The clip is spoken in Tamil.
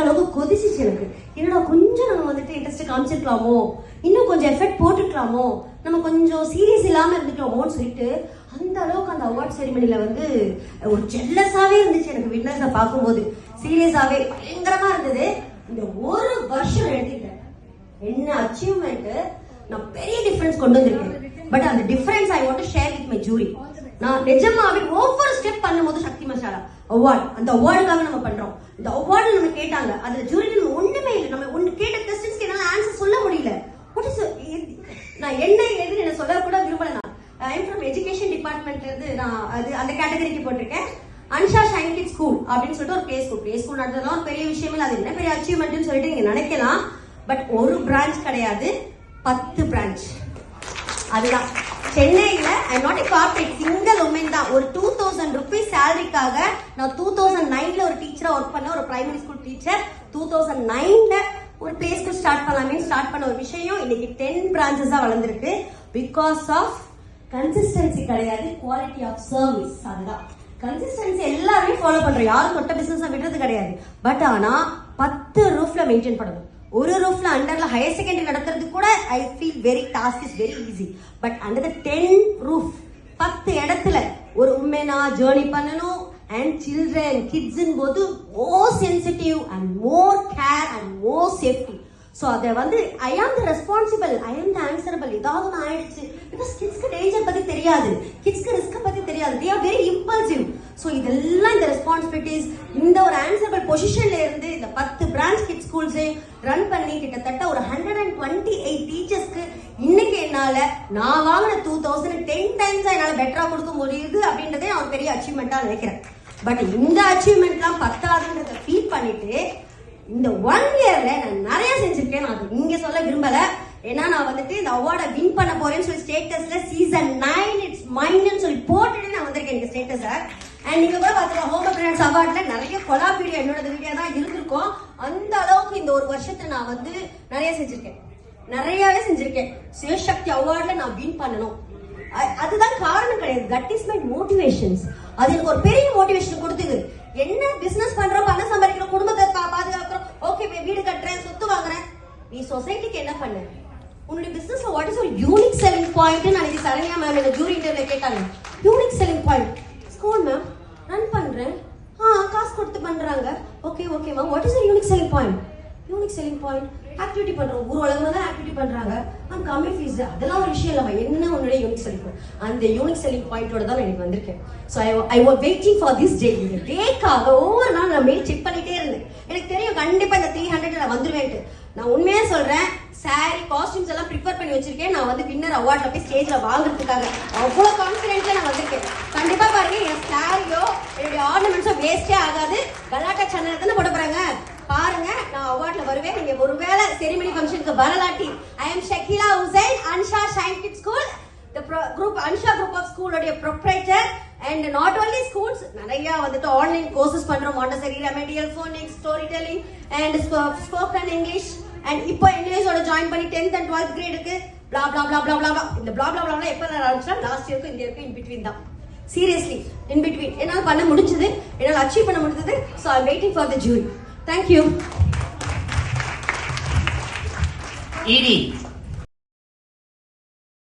அளவுக்கு கொதிச்சிச்சு எனக்கு. என்னடா கொஞ்சம் நம்ம வந்துட்டு இன்ட்ரெஸ்ட் காமிச்சிருக்கலாமோ, இன்னும் கொஞ்சம் எஃபெக்ட் போட்டுக்கலாமோ, நம்ம கொஞ்சம் சீரியஸ் இல்லாம இருந்துக்கலாமோன்னு சொல்லிட்டு அந்த அளவுக்கு அந்த அவார்ட் செரிமனில வந்து ஒரு ஜெல்லஸாவே இருந்துச்சு எனக்கு. வின்னர்ஸை பார்க்கும்போது சீரியஸாவே பயங்கரமா இருந்தது. இந்த ஒரு வருஷம் எடுத்துக்கிட்டேன் என்ன அச்சீவ்மெண்ட், நான் பெரிய டிஃபரன்ஸ் கொண்டு வந்திருக்கேன். பட் அந்த difference I want to share with my jury. நான் நிஜமாவே ஒவ்வொரு ஸ்டெப் பண்ணும்போது சக்தி மசாலா அவார்ட், அந்த அவார்டுக்காக நம்ம பண்றோம். இந்த அவார்டு நம்ம கேட்டாங்க, அதுல ஜூரிக்கு நம்ம ஒண்ணுமே இல்லை. நம்ம ஒண்ணு கேட்ட கொஸ்டின்ஸ்க்கு என்னால ஆன்சர் சொல்ல முடியல. நான் என்ன ஏதுன்னு என்ன சொல்ல கூட விரும்பல. நான் ஐ ஃப்ரம் எஜுகேஷன் டிபார்ட்மெண்ட்ல இருந்து நான் அது அந்த கேட்டகரிக்கு போட்டிருக்கேன். அன்ஷா ஷைன் கிட்ஸ் ஸ்கூல் அப்படின்னு சொல்லிட்டு ஒரு பிளே ஸ்கூல் நடந்ததுலாம் ஒரு பெரிய விஷயம் இல்லை. அது என்ன பெரிய அச்சீவ்மெண்ட்னு சொல்லிட்டு நீங்க நினைக்கலாம். பட் ஒரு பிரான்ச் கிடையாது, 10 பிரான்ச். அதுதான் சென்னையில. I not a corporate, single woman தான். ஒரு 2000 rupees சேலரிக்காக நான் 2009ல ஒரு டீச்சரா ஒர்க் பண்ண, ஒரு பிரைமரி ஸ்கூல் டீச்சர். 2009ல ஒரு பிளே ஸ்கூல் ஸ்டார்ட் பண்ண ஒரு விஷயம் இன்னைக்கு 10 பிரான்ச்சஸ் தான் வளர்ந்துருக்கு. பிகாஸ் ஆஃப் கன்சிஸ்டன்சி கிடையாது, குவாலிட்டி ஆஃப் சர்வீஸ். அதுதான் கன்சிஸ்டன்சி. எல்லாருமே ஃபாலோ பண்றோம், யாரும் தொட்ட பிசினஸ் விடுறது கிடையாது. பட் ஆனா 10 ரூஃப்ல மெயின்டைன் பண்ணணும். ஒரு ரூஃப்ல அண்டர்ல ஹையர் செகண்டரி நடத்துறது கூட I feel very task is very easy. But under 10 roof 10 இடத்துல ஒரு உண்மைனா ஜேர்னி பண்ணணும். அண்ட் சில்ட்ரன் கிட்ஸ் போது மோர் sensitive and more care and more safety. So அதை வந்து ஐ ஆம் த ரெஸ்பான்சிபிள், ஐ ஆம் த ஆன்சரபிள். ஏதாவது ஒன்று ஆயிடுச்சு, பிகாஸ் கிட்ஸ்க்கு டேஞ்சர் பத்தி தெரியாது, கிட்ஸ்க்கு ரிஸ்க் பத்தி தெரியாது. They are very impulsive. So இதெல்லாம் இந்த ரெஸ்பான்சிபிலிட்டிஸ், இந்த ஒரு ஆன்சரபிள் பொசிஷன்ல இருந்து இந்த 10 பிரான்ச் கிட்ஸ் ஸ்கூல்ஸை ரன் பண்ணி கிட்டத்தட்ட ஒரு 128 டீச்சர்ஸ்க்கு இன்னைக்கு என்னால நான் வாங்கின 2000 10 டைம்ஸ் என்னால பெட்டரா கொடுக்க முடியுது அப்படின்றதே நான் ஒரு பெரிய அச்சீவ்மெண்டா நினைக்கிறேன். பட் இந்த அச்சீவ்மெண்ட்லாம் பத்தாதுன்றத ஃபீல் பண்ணிட்டு இந்த 1 இயர்ல நான் நிறைய செஞ்சிருக்கேன். நான் அது இங்க சொல்ல விரும்பல. ஏன்னா நான் வந்துட்டு இந்த அவார்டை வின் பண்ண போறேன்னு சொல்லி ஸ்டேட்டஸ்ல சீசன் 9 இட்ஸ் மைன்னு சொல்லி போட்டுட்டு நான் வந்திருக்கேன் இந்த ஸ்டேட்டஸை. அண்ட் நீங்க கூட பாத்துக்கலாம், ஹோம் அப்ளையன்ஸ் அவார்ட்ல நிறைய கொலாப் வீடியோ என்னோட வீடியோ தான் இருந்திருக்கும். அந்த அளவுக்கு இந்த ஒரு வருஷத்துல நான் வந்து நிறையவே செஞ்சிருக்கேன். சிவசக்தி அவார்ட்ல நான் வின் பண்ணணும், அதுதான் காரணம் கிடையாது. That is my motivations. அது எனக்கு ஒரு பெரிய மோட்டிவேஷன் கொடுத்தது. என்ன பிசினஸ் பண்றோம், பணம் சம்பாதிக்கிறோம், குடும்பத்தை பாதுகாக்கிறோம், ஓகே வீடு கட்டுறேன், சொத்து வாங்குறேன். நீ சொசைட்டிக்கு என்ன பண்ண, உன்னுடைய பிசினஸ்ல வாட் இஸ் ஒரு யூனிக் செல்லிங் பாயிண்ட். நான் சரண்யா மேம் இந்த ஜூரி இன்டர்வியூல கேட்டாங்க. Unique selling point school ma'am run பண்றேன், காசு கொடுத்து பண்றாங்க, okay ma'am what is unique selling point. Unique selling point activity பண்றோம், ஊர் உலகம் தான் ஆக்டிவிட்டி பண்றாங்க, மேம் கம்மி ஃபீஸ், அதெல்லாம் ஒரு விஷயம் இல்ல. என்ன உன்னுடைய யூனிக் செல்லிங் பாயிண்ட், அந்த யூனிக் செல்லிங் பாயிண்டோட தான் எனக்கு வந்திருக்கேன். So I was waiting for this day. இந்த டேக்காக ஒவ்வொரு நாள் நான் மெயில் செக் பண்ணிட்டே இருந்தேன். எனக்கு தெரியும் கண்டிப்பா இந்த 300 நான் வந்துருவேன்ட்டு. நான் உண்மையா சொல்றேன், சாரி காஸ்டியூம்ஸ் எல்லாம் ப்ரிப்பேர் பண்ணி வச்சிருக்கேன். நான் வந்து வின்னர் அவார்ட்ல போய் ஸ்டேஜ்ல வாங்குறதுக்காக அவ்வளவு கான்ஃபிடென்ட்ல நான் வந்திருக்கேன். கண்டிப்பா பாருங்க, என் சாரியோ என்னுடைய ஆர்னமெண்ட்ஸோ வேஸ்டே ஆகாது. கலாட்டா சேனல் தானே போட போறாங்க, பாருங்க நான் அவார்ட்ல வருவேன். நீங்க ஒருவேளை செரிமனி ஃபங்க்ஷனுக்கு வரலாட்டி, I am Shakeela Hussain, Ansha shine kids school, the group Ansha group of school உடைய proprietor. and not only schools, நிறைய வந்துட்டு ஆன்லைன் கோர்சஸ் பண்றோம். Montessori, remedial, Phoenix, story telling and spoken English. And இப்போ இங்கிலீஷோட ஜாயின் பண்ணி 10th and 12th கிரேடுக்கு blah blah blah blah blah. இந்த blah blah blah எப்ப ஆரம்பிச்சா லாஸ்ட் இயருக்கு இந்த இயருக்கு இன் பிட்வீன் தான். சீரியஸ்லி இன் பிட்வீன் என்னால பண்ண முடிஞ்சது, என்னால அச்சீவ் பண்ண முடிஞ்சது. So I waiting for the jury. Thank you. ED